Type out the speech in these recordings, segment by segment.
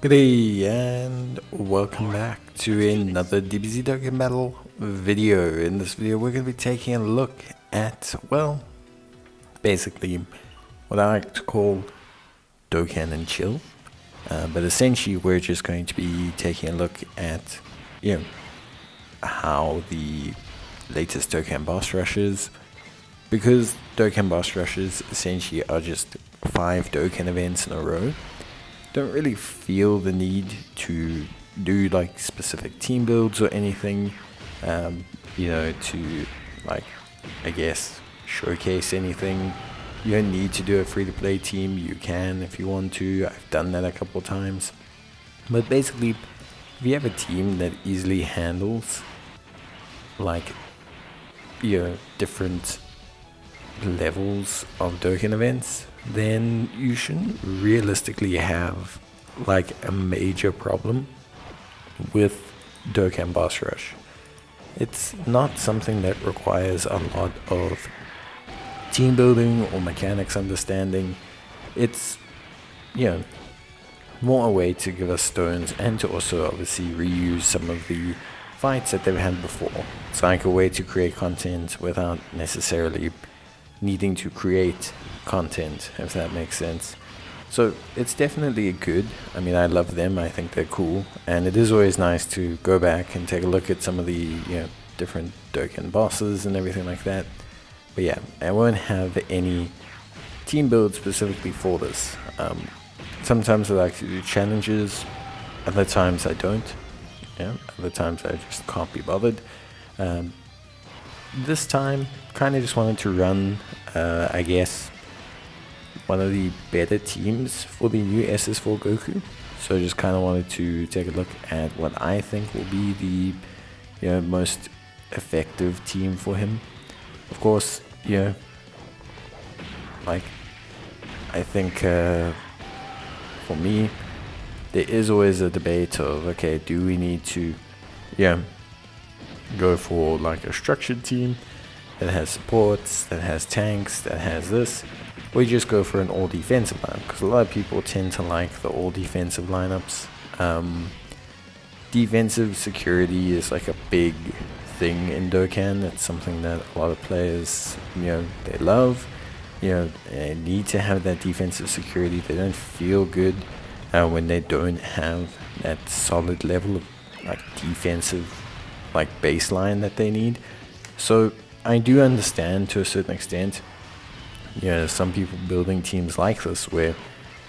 Good day and welcome back to another Dbz Dokkan battle video. In this video we're going to be taking a look at, well, basically what I like to call Dokkan and chill. But essentially we're just going to be taking a look at, how the latest Dokkan Boss Rushes, because Dokkan Boss Rushes essentially are just 5 Dokkan events in a row. Don't really feel the need to do like specific team builds or anything, to like, I guess, showcase anything. You don't need to do a free-to-play team. You can if you want to. I've done that a couple of times. But basically, if you have a team that easily handles like, different levels of Dokkan events, then you shouldn't realistically have like a major problem with Dokkan Boss Rush. It's not something that requires a lot of team building or mechanics understanding. It's, more a way to give us stones and to also obviously reuse some of the fights that they've had before. It's like a way to create content without necessarily needing to create content, if that makes sense. So it's definitely good. I mean, I love them. I think they're cool, and it is always nice to go back and take a look at some of the different Dokkan bosses and everything like that. But yeah, I won't have any team build specifically for this. Sometimes I like to do challenges, other times I don't. Other times I just can't be bothered. This time, kind of just wanted to run, I guess, one of the better teams for the new SS4 Goku. So just kind of wanted to take a look at what I think will be the most effective team for him. Of course, like, I think for me, there is always a debate of, okay, do we need to, go for like a structured team that has supports, that has tanks, that has this, or you just go for an all defensive lineup, because a lot of people tend to like the all defensive lineups. Defensive security is like a big thing in Dokkan. It's something that a lot of players, they love. They need to have that defensive security. They don't feel good when they don't have that solid level of like defensive like baseline that they need. So I do understand to a certain extent, some people building teams like this where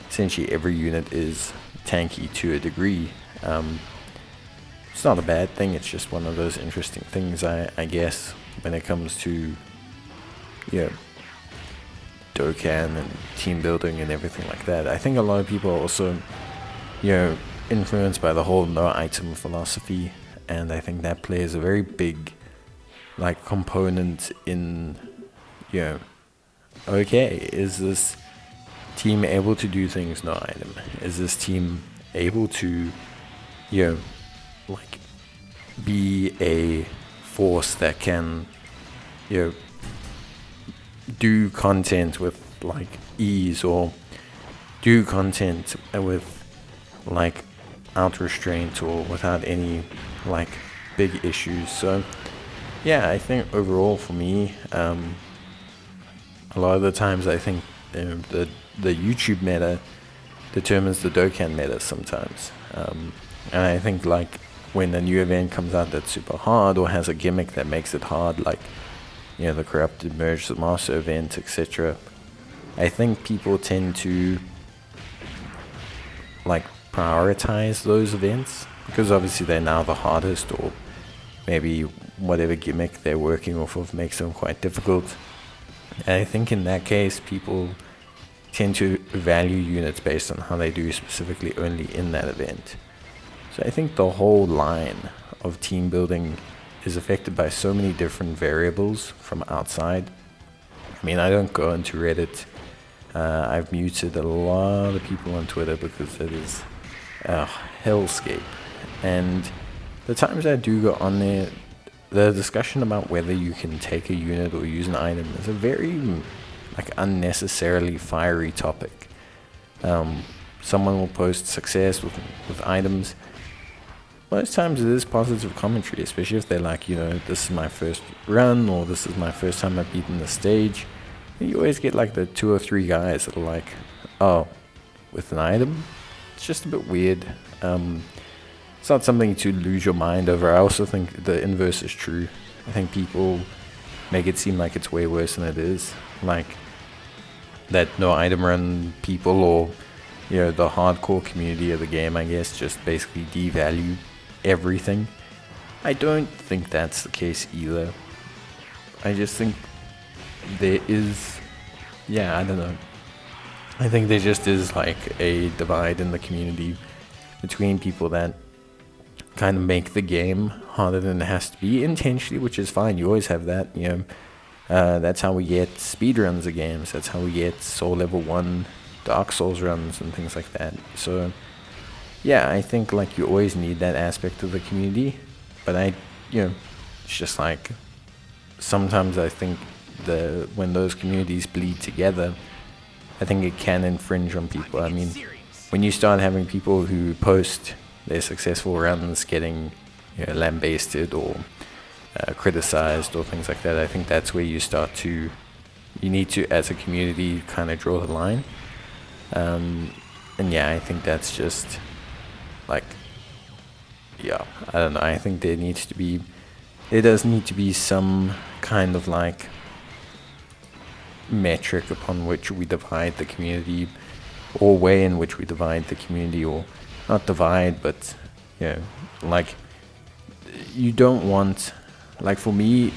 essentially every unit is tanky to a degree. It's not a bad thing, it's just one of those interesting things, I guess, when it comes to Dokkan and team building and everything like that. I think a lot of people are also influenced by the whole no item philosophy, and I think that plays a very big like component in okay, is this team able to do things no item? Is this team able to like be a force that can do content with like ease, or do content with like out restraint or without any like big issues? So yeah, I think overall for me, a lot of the times I think the YouTube meta determines the Dokkan meta sometimes. And I think like when a new event comes out that's super hard or has a gimmick that makes it hard, like the Corrupted Merge the Master event, etc., I think people tend to like prioritize those events because obviously they're now the hardest, or maybe whatever gimmick they're working off of makes them quite difficult. And I think in that case, people tend to value units based on how they do specifically only in that event. So I think the whole line of team building is affected by so many different variables from outside. I mean, I don't go into Reddit. I've muted a lot of people on Twitter because it is a hellscape. And the times I do go on there, the discussion about whether you can take a unit or use an item is a very like unnecessarily fiery topic. someone will post success with items, most times it is positive commentary, especially if they're like, this is my first run, or this is my first time I've beaten the stage. You always get like the 2 or 3 guys that are like, oh, with an item? It's just a bit weird. It's not something to lose your mind over. I also think the inverse is true. I think people make it seem like it's way worse than it is. Like that no item run people, or the hardcore community of the game, I guess, just basically devalue everything. I don't think that's the case either. I just think there is, I don't know. I think there just is like a divide in the community between people that kind of make the game harder than it has to be intentionally, which is fine. You always have that, that's how we get speedruns of games. That's how we get Soul Level 1 Dark Souls runs and things like that. So yeah, I think like you always need that aspect of the community, but it's just like sometimes I think when those communities bleed together, I think it can infringe on people. I mean, when you start having people who post their successful runs getting lambasted or criticized or things like that, I think that's where you need to, as a community, kind of draw the line. And yeah, I think that's just like, I don't know. I think there does need to be some kind of like metric upon which we divide the community, or way in which we divide the community, or not divide, but like you don't want, like for me,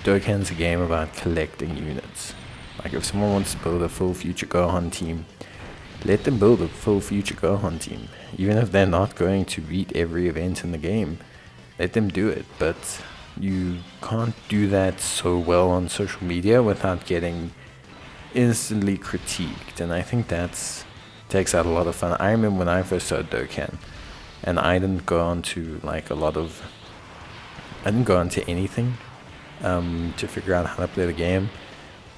Dokkan's a game about collecting units. Like if someone wants to build a full future Gohan team, let them build a full future Gohan team. Even if they're not going to beat every event in the game, let them do it. But you can't do that so well on social media without getting instantly critiqued. And I think takes out a lot of fun. I remember when I first started Dokkan, and I didn't go on to I didn't go on to anything to figure out how to play the game.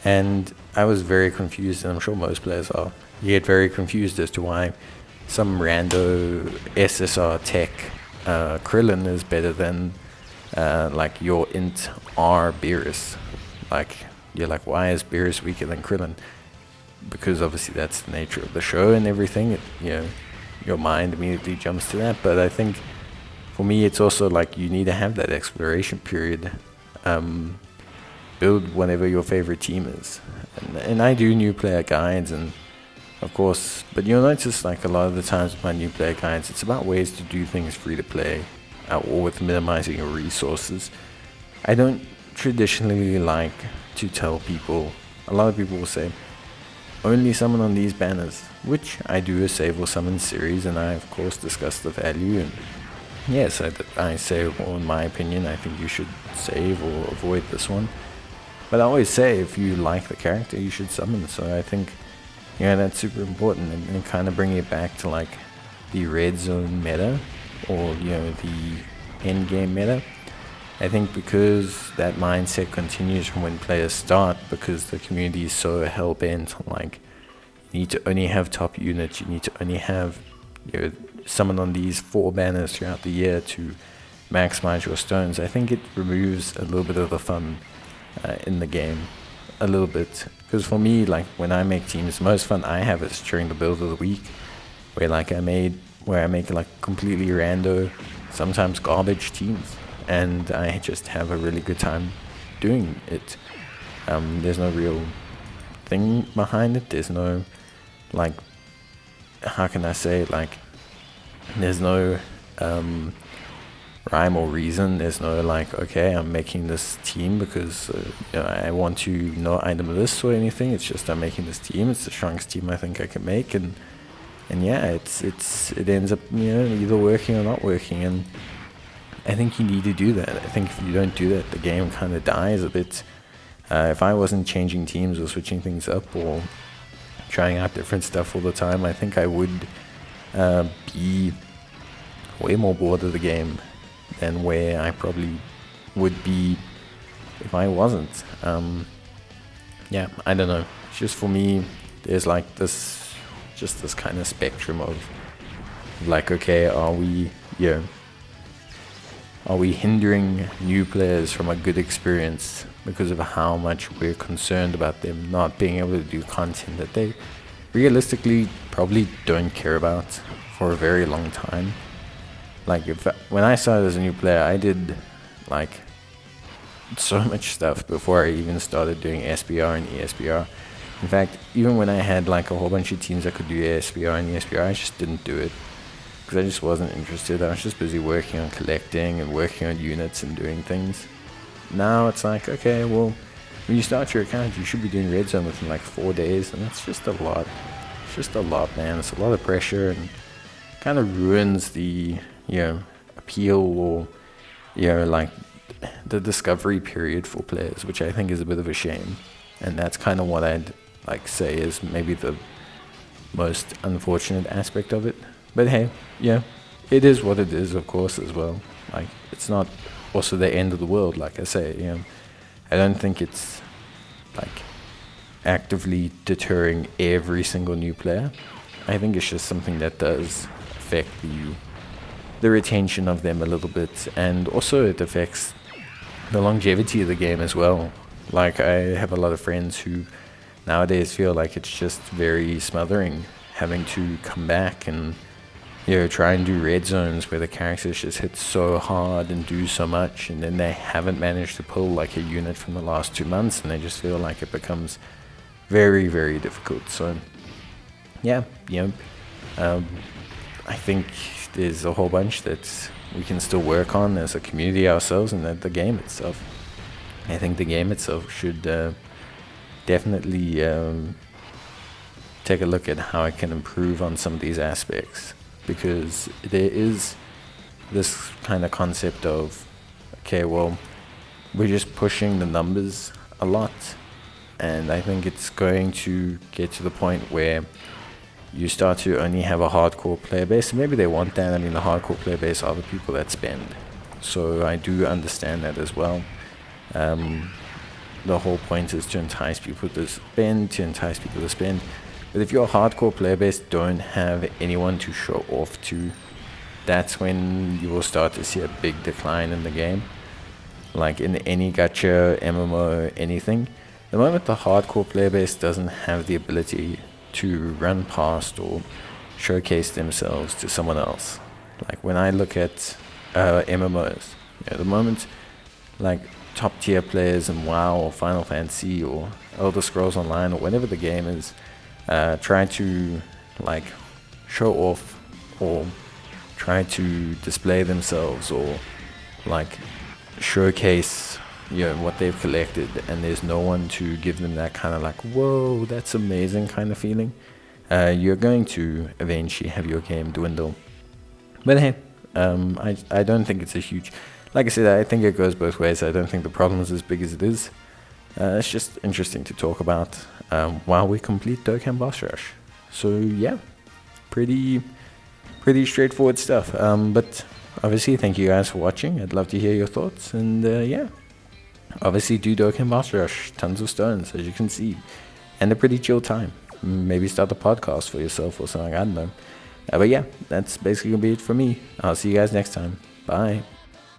And I was very confused, and I'm sure most players are. You get very confused as to why some rando SSR tech Krillin is better than like your int R Beerus. Like, you're like, why is Beerus weaker than Krillin? Because obviously that's the nature of the show and everything. Your mind immediately jumps to that. But I think for me, it's also like you need to have that exploration period. Build whatever your favorite team is. And I do new player guides, and of course, but you'll notice like a lot of the times with my new player guides, it's about ways to do things free to play, or with minimizing your resources. I don't traditionally like to tell people, a lot of people will say, only summon on these banners, which I do a save or summon series, and I of course discuss the value, and yes, I say, well, in my opinion, I think you should save or avoid this one. But I always say, if you like the character, you should summon. So I think, that's super important, and kind of bring it back to like the red zone meta, or the end game meta. I think because that mindset continues from when players start, because the community is so hell bent on like, you need to only have top units, you need to only have summon on these 4 banners throughout the year to maximize your stones. I think it removes a little bit of the fun in the game, a little bit. Because for me, like when I make teams, the most fun I have is during the build of the week, where I make like completely rando, sometimes garbage teams, and I just have a really good time doing it. There's no real thing behind it. There's no like, how can I say it, like, there's no rhyme or reason. There's no like, okay, I'm making this team because I want to know item this or anything. It's just I'm making this team. It's the strongest team I think I can make, and yeah, it ends up either working or not working. And I think you need to do that. I think if you don't do that, the game kind of dies a bit. If I wasn't changing teams or switching things up or trying out different stuff all the time, I think I would be way more bored of the game than where I probably would be if I wasn't. I don't know. It's just for me, there's like this just this kind of spectrum of like, okay, are we hindering new players from a good experience because of how much we're concerned about them not being able to do content that they realistically probably don't care about for a very long time? Like, when I started as a new player, I did like so much stuff before I even started doing SBR and ESBR. In fact, even when I had like a whole bunch of teams that could do SBR and ESBR, I just didn't do it because I just wasn't interested. I was just busy working on collecting and working on units and doing things. Now it's like, okay, well, when you start your account, you should be doing red zone within like 4 days, and that's just a lot. It's just a lot, man. It's a lot of pressure, and kind of ruins the appeal or like the discovery period for players, which I think is a bit of a shame. And that's kind of what I'd like say is maybe the most unfortunate aspect of it. But hey, it is what it is, of course, as well. Like, it's not also the end of the world, like I say. I don't think it's like actively deterring every single new player. I think it's just something that does affect the retention of them a little bit, and also it affects the longevity of the game as well. Like, I have a lot of friends who nowadays feel like it's just very smothering having to come back and try and do red zones where the characters just hit so hard and do so much, and then they haven't managed to pull like a unit from the last 2 months, and they just feel like it becomes very, very difficult. So I think there's a whole bunch that we can still work on as a community ourselves, and that the game itself. I think the game itself should definitely take a look at how it can improve on some of these aspects, because there is this kind of concept of, okay, well, we're just pushing the numbers a lot, and I think it's going to get to the point where you start to only have a hardcore player base. Maybe they want that. I mean, the hardcore player base are the people that spend, so I do understand that as well. The whole point is to entice people to spend, but if your hardcore player base don't have anyone to show off to, that's when you will start to see a big decline in the game. Like in any gacha, MMO, anything, the moment the hardcore player base doesn't have the ability to run past or showcase themselves to someone else. Like when I look at MMOs, the moment like top tier players in WoW or Final Fantasy or Elder Scrolls Online or whatever the game is, try to like show off or try to display themselves or like showcase what they've collected, and there's no one to give them that kind of like, whoa, that's amazing kind of feeling, you're going to eventually have your game dwindle. But hey, I don't think it's a huge, like I said, I think it goes both ways. I don't think the problem is as big as it is. It's just interesting to talk about while we complete Dokkan Boss Rush. So yeah, pretty straightforward stuff. But obviously, thank you guys for watching. I'd love to hear your thoughts, and obviously do Dokkan Boss Rush, tons of stones, as you can see, and a pretty chill time. Maybe start a podcast for yourself or something, I don't know. But yeah, that's basically gonna be it for me. I'll see you guys next time. Bye.